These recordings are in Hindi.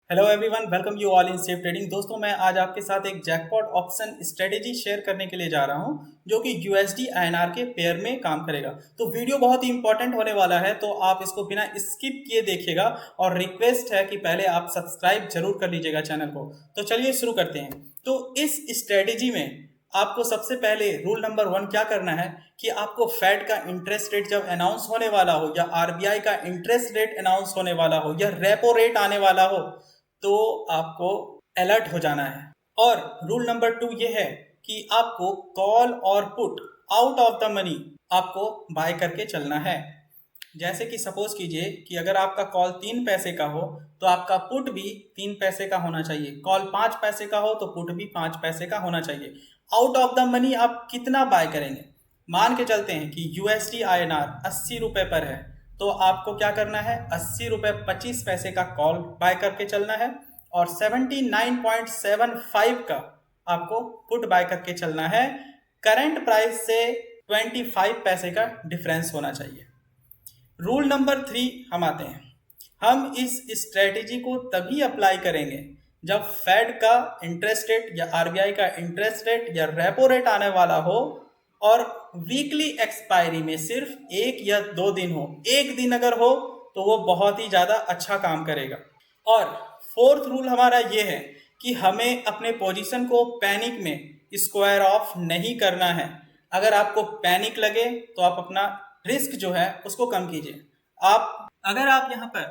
Hello everyone, welcome you all in safe trading. दोस्तों, मैं आज आपके साथ एक जैकपॉट ऑप्शन स्ट्रेटेजी शेयर करने के लिए जा रहा हूं जो कि यूएसडी आईएनआर के पेयर में काम करेगा। तो वीडियो बहुत ही इंपॉर्टेंट होने वाला है, तो आप इसको बिना स्किप किए देखिएगा और रिक्वेस्ट है कि पहले आप सब्सक्राइब जरूर कर लीजिएगा चैनल को। तो चलिए शुरू करते हैं। तो इस स्ट्रेटेजी में आपको सबसे पहले रूल नंबर 1 क्या करना है कि आपको फेड का इंटरेस्ट रेट जब अनाउंस होने वाला हो या आरबीआई का इंटरेस्ट रेट अनाउंस होने वाला हो या रेपो रेट आने वाला हो तो आपको अलर्ट हो जाना है। और रूल नंबर 2 ये है कि आपको कॉल और put out of the money आपको बाय करके चलना है। जैसे कि सपोज कीजिए कि अगर आपका कॉल 3 पैसे का हो तो आपका पुट भी 3 पैसे का होना चाहिए। कॉल 5 पैसे का हो तो पुट भी 5 पैसे का होना चाहिए। आउट ऑफ द मनी आप कितना बाय करेंगे? मान के चलते हैं कि यूएसडी आईएनआर 80 रुपए पर है, तो आपको क्या करना है? 80 रुपए 25 पैसे का कॉल बाय करके चलना है और 79.75 का आपको पुट बाय करके चलना है। करंट प्राइस से 25 पैसे का डिफरेंस होना चाहिए। रूल नंबर 3 हम आते हैं। हम इस स्ट्रेटेजी को तभी अप्लाई करेंगे जब फेड का इंटरेस्ट रेट या आरबीआई का इंटरेस्ट रेट या रेपो रेट आने वाला हो और वीकली एक्सपायरी में सिर्फ 1 या 2 दिन हो। एक दिन अगर हो तो वो बहुत ही ज़्यादा अच्छा काम करेगा। और फोर्थ रूल हमारा ये है कि हमें अपने पोजीशन को पैनिक में स्क्वायर ऑफ नहीं करना है। अगर आपको पैनिक लगे तो आप अपना रिस्क जो है उसको कम कीजिए। अगर आप यहाँ पर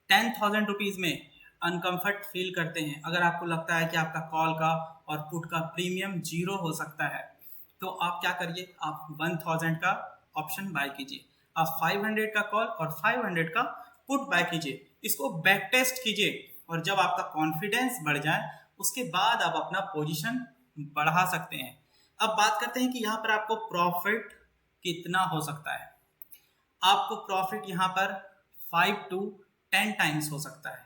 10,000 रुपीज़ में अनकंफर्ट फील करते हैं, अगर आपको लगता है कि आपका कॉल का और पुट का प्रीमियम 0 हो सकता है, तो आप क्या करिए, आप 1000 का ऑप्शन बाय कीजिए। आप 500 का कॉल और 500 का पुट बाय कीजिए। इसको बैक टेस्ट कीजिए और जब आपका कॉन्फिडेंस बढ़ जाए उसके बाद आप अपना पोजीशन बढ़ा सकते हैं। अब बात करते हैं कि यहाँ पर आपको प्रॉफिट कितना हो सकता है। आपको प्रॉफिट यहाँ पर 5 to 10 टाइम्स हो सकता है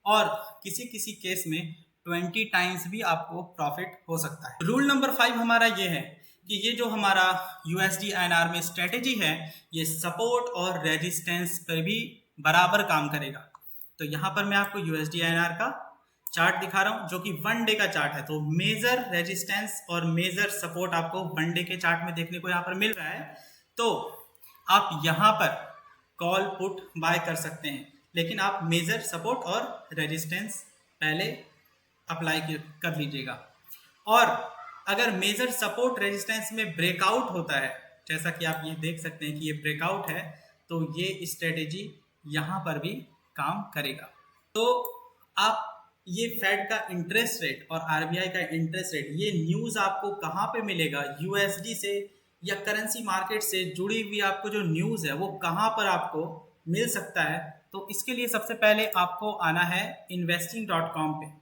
और किसी किसी केस में 20 टाइम्स भी आपको प्रॉफिट हो सकता है। रूल नंबर 5 हमारा ये है कि ये जो हमारा यूएसडी आईएनआर में स्ट्रेटेजी है, ये सपोर्ट और रेजिस्टेंस पर भी बराबर काम करेगा। तो यहाँ पर मैं आपको यूएसडी आईएनआर का चार्ट दिखा रहा हूँ जो कि 1 डे का चार्ट है। तो मेजर रेजिस्टेंस और मेजर सपोर्ट आपको 1 डे के चार्ट में देखने को यहाँ पर मिल रहा है। तो आप यहाँ पर कॉल पुट बाय कर सकते हैं, लेकिन आप मेजर सपोर्ट और रेजिस्टेंस पहले अप्लाई कर लीजिएगा। और अगर मेजर सपोर्ट रेजिस्टेंस में ब्रेकआउट होता है, जैसा कि आप ये देख सकते हैं कि ये ब्रेकआउट है, तो ये स्ट्रेटेजी यहाँ पर भी काम करेगा। तो आप ये फेड का इंटरेस्ट रेट और आरबीआई का इंटरेस्ट रेट, ये न्यूज़ आपको कहाँ पे मिलेगा? यूएसडी से या करेंसी मार्केट से जुड़ी हुई आपको जो न्यूज़ है वो कहाँ पर आपको मिल सकता है? तो इसके लिए सबसे पहले आपको आना है investing.com पे।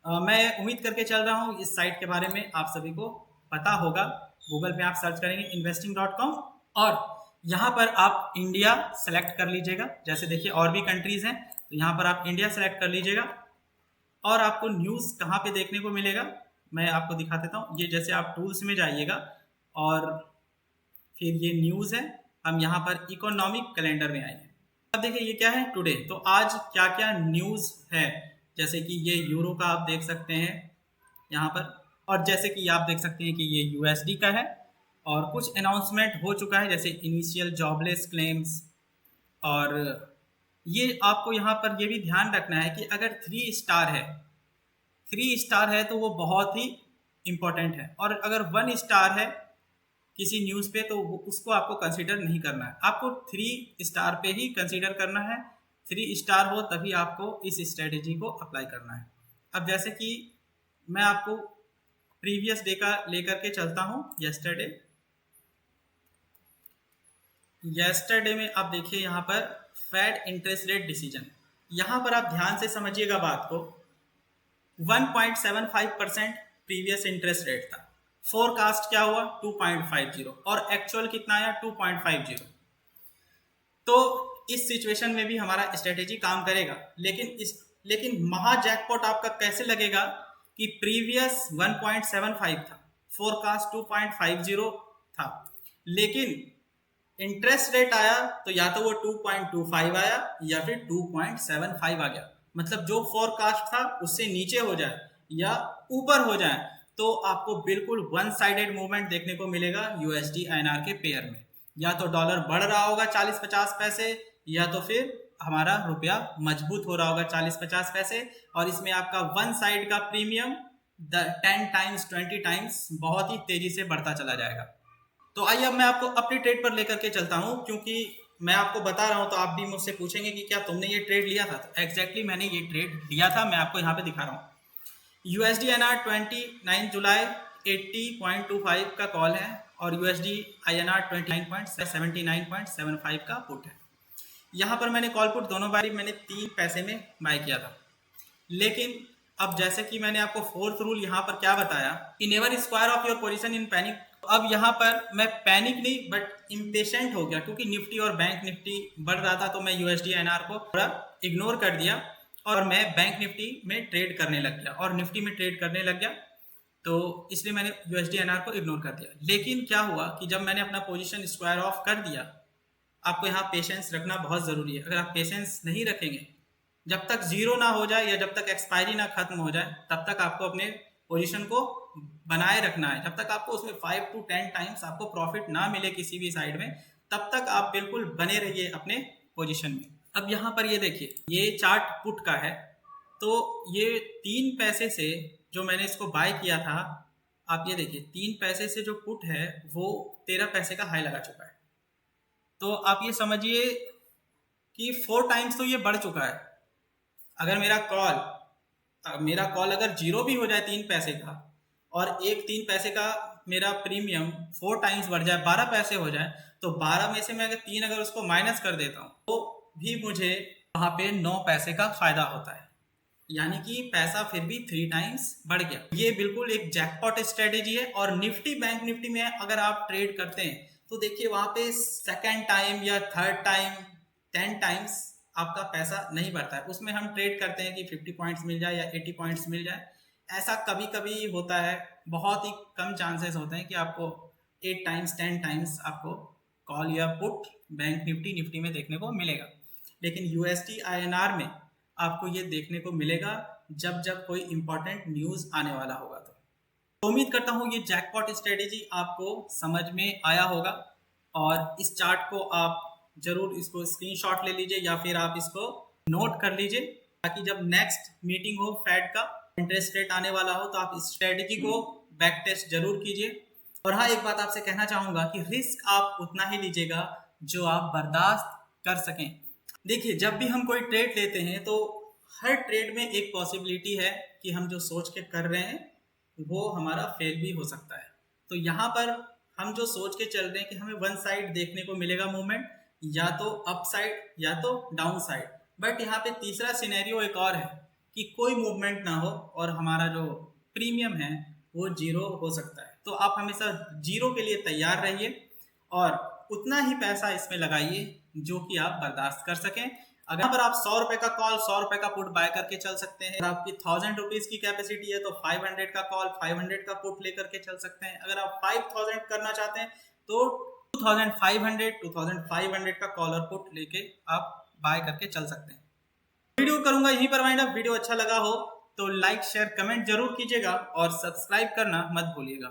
मैं उम्मीद करके चल रहा हूँ इस साइट के बारे में आप सभी को पता होगा। गूगल पे आप सर्च करेंगे investing.com और यहाँ पर आप इंडिया सेलेक्ट कर लीजिएगा। जैसे देखिए और भी कंट्रीज़ हैं, तो यहाँ पर आप इंडिया सेलेक्ट कर लीजिएगा और आपको न्यूज़ कहाँ पे देखने को मिलेगा मैं आपको दिखा देता हूँ। ये जैसे आप टूल्स में जाइएगा और फिर ये न्यूज़ है, हम यहाँ पर इकोनॉमिक कैलेंडर में आएंगे। अब देखिए ये क्या है, टुडे। तो आज क्या क्या न्यूज़ है, जैसे कि ये यूरो का आप देख सकते हैं यहाँ पर, और जैसे कि आप देख सकते हैं कि ये यूएसडी का है और कुछ अनाउंसमेंट हो चुका है जैसे इनिशियल जॉबलेस क्लेम्स। और ये आपको यहाँ पर ये भी ध्यान रखना है कि अगर 3 स्टार है, 3 स्टार है तो वो बहुत ही इम्पोर्टेंट है, और अगर 1 स्टार है किसी न्यूज़ पे तो उसको आपको कंसीडर नहीं करना है, आपको 3 स्टार पे ही कंसीडर करना है। 3 स्टार हो तभी आपको इस स्ट्रेटेजी को अप्लाई करना है। अब जैसे कि मैं आपको प्रीवियस डे का लेकर के चलता हूँ, यस्टरडे में आप देखिए यहाँ पर फेड इंटरेस्ट रेट डिसीजन, यहाँ पर आप ध्यान से समझिएगा बात को। 1.75% प्रीवियस इंटरेस्ट रेट था, फोरकास्ट क्या हुआ 2.50 और एक्चुअल कितना आया 2.50। तो इस सिचुएशन में भी हमारा स्ट्रेटेजी काम करेगा, लेकिन महा जैकपॉट आपका कैसे लगेगा कि प्रीवियस 1.75 था, फोरकास्ट 2.50 था, लेकिन इंटरेस्ट रेट आया तो या तो वो 2.25 आया या फिर 2.75 आ गया। मतलब जो फोरकास्ट था उससे नीचे हो जाए या ऊपर हो जाए तो आपको बिल्कुल वन साइडेड मूवमेंट देखने को मिलेगा यूएसडी आईएनआर के पेयर में। या तो डॉलर बढ़ रहा होगा 40-50 पैसे, या तो फिर हमारा रुपया मजबूत हो रहा होगा 40-50 पैसे, और इसमें आपका वन साइड का प्रीमियम 10 टाइम्स 20 टाइम्स बहुत ही तेजी से बढ़ता चला जाएगा। तो आइए अब मैं आपको अपनी ट्रेड पर लेकर के चलता हूँ, क्योंकि मैं आपको बता रहा हूँ तो आप भी मुझसे पूछेंगे कि क्या तुमने ये ट्रेड लिया था। तो एग्जैक्टली मैंने ये ट्रेड लिया था, मैं आपको यहाँ पे दिखा रहा हूँ। यूएसडी एनआर 29 जुलाई 80.25 का कॉल है और यूएसडी आईएनआर 79.75 का पुट है। यहाँ पर मैंने कॉल पुट दोनों बारी मैंने 3 पैसे में बाय किया था। लेकिन अब जैसे कि मैंने आपको फोर्थ रूल यहाँ पर क्या बताया कि never square of your position in panic. अब यहाँ पर मैं पैनिक नहीं बट इम्पेशेंट हो गया, क्योंकि निफ्टी और बैंक निफ्टी बढ़ रहा था तो मैं यूएसडी एनआर को थोड़ा इग्नोर कर दिया और मैं बैंक निफ्टी में ट्रेड करने लग गया और निफ्टी में ट्रेड करने लग गया। तो इसलिए मैंने यूएसडी एनआर को इग्नोर कर दिया। लेकिन क्या हुआ कि जब मैंने अपना पोजीशन स्क्वायर ऑफ कर दिया, आपको यहाँ पेशेंस रखना बहुत ज़रूरी है। अगर आप पेशेंस नहीं रखेंगे, जब तक जीरो ना हो जाए या जब तक एक्सपायरी ना खत्म हो जाए, तब तक आपको अपने पोजीशन को बनाए रखना है। जब तक आपको उसमें 5 to 10 टाइम्स आपको प्रॉफिट ना मिले किसी भी साइड में, तब तक आप बिल्कुल बने रहिए अपने पोजीशन में। अब यहाँ पर ये देखिए, ये चार्ट पुट का है। तो ये 3 पैसे से जो मैंने इसको बाय किया था, आप ये देखिए 3 पैसे से जो पुट है वो 13 पैसे का हाई लगा चुका है। तो आप ये समझिए कि 4 टाइम्स तो ये बढ़ चुका है। अगर मेरा कॉल अगर जीरो भी हो जाए 3 पैसे का और एक 3 पैसे का मेरा प्रीमियम 4 टाइम्स बढ़ जाए, 12 पैसे हो जाए, तो 12 में से मैं अगर 3 अगर उसको माइनस कर देता हूँ तो भी मुझे वहाँ पे 9 पैसे का फायदा होता है। यानी कि पैसा फिर भी 3 टाइम्स बढ़ गया। ये बिल्कुल एक जैकपॉट स्ट्रेटेजी है। और निफ्टी बैंक निफ्टी में अगर आप ट्रेड करते हैं तो देखिए वहाँ पे सेकेंड टाइम या थर्ड टाइम 10 टाइम्स आपका पैसा नहीं बढ़ता है। उसमें हम ट्रेड करते हैं कि 50 पॉइंट्स मिल जाए या 80 पॉइंट्स मिल जाए। ऐसा कभी कभी होता है, बहुत ही कम चांसेस होते हैं कि आपको 8 टाइम्स 10 टाइम्स आपको कॉल या पुट बैंक निफ्टी में देखने को मिलेगा। लेकिन यूएसडी आईएनआर में आपको ये देखने को मिलेगा जब जब कोई इंपॉर्टेंट न्यूज़ आने वाला होगा। तो उम्मीद करता हूँ ये जैकपॉट स्ट्रेटेजी आपको समझ में आया होगा और इस चार्ट को आप जरूर इसको स्क्रीनशॉट ले लीजिए या फिर आप इसको नोट कर लीजिए, ताकि जब नेक्स्ट मीटिंग हो फेड का इंटरेस्ट रेट आने वाला हो तो आप इस स्ट्रेटेजी को बैक टेस्ट जरूर कीजिए। और हाँ, एक बात आपसे कहना चाहूँगा कि रिस्क आप उतना ही लीजिएगा जो आप बर्दाश्त कर सकें। देखिए, जब भी हम कोई ट्रेड लेते हैं तो हर ट्रेड में एक पॉसिबिलिटी है कि हम जो सोच के कर रहे हैं वो हमारा फेल भी हो सकता है। तो यहाँ पर हम जो सोच के चल रहे हैं कि हमें वन साइड देखने को मिलेगा मूवमेंट, या तो अप साइड या तो डाउन साइड, बट यहाँ पे तीसरा सिनेरियो एक और है कि कोई मूवमेंट ना हो और हमारा जो प्रीमियम है वो जीरो हो सकता है। तो आप हमेशा जीरो के लिए तैयार रहिए और उतना ही पैसा इसमें लगाइए जो कि आप बर्दाश्त कर सकें। अगर पर आप 100 रुपए का कॉल 100 रुपए का पुट बाय करके चल सकते हैं। अगर आपकी 1000 रुपीज की कैपेसिटी है तो 500 का कॉल 500 का पुट लेकर के चल सकते हैं। अगर आप 5000 करना चाहते हैं तो 2500 का कॉल और पुट लेके आप बाय करके चल सकते हैं। वीडियो करूंगा यहीं पर वाइंड अप। वीडियो अच्छा लगा हो तो लाइक शेयर कमेंट जरूर कीजिएगा और सब्सक्राइब करना मत भूलिएगा।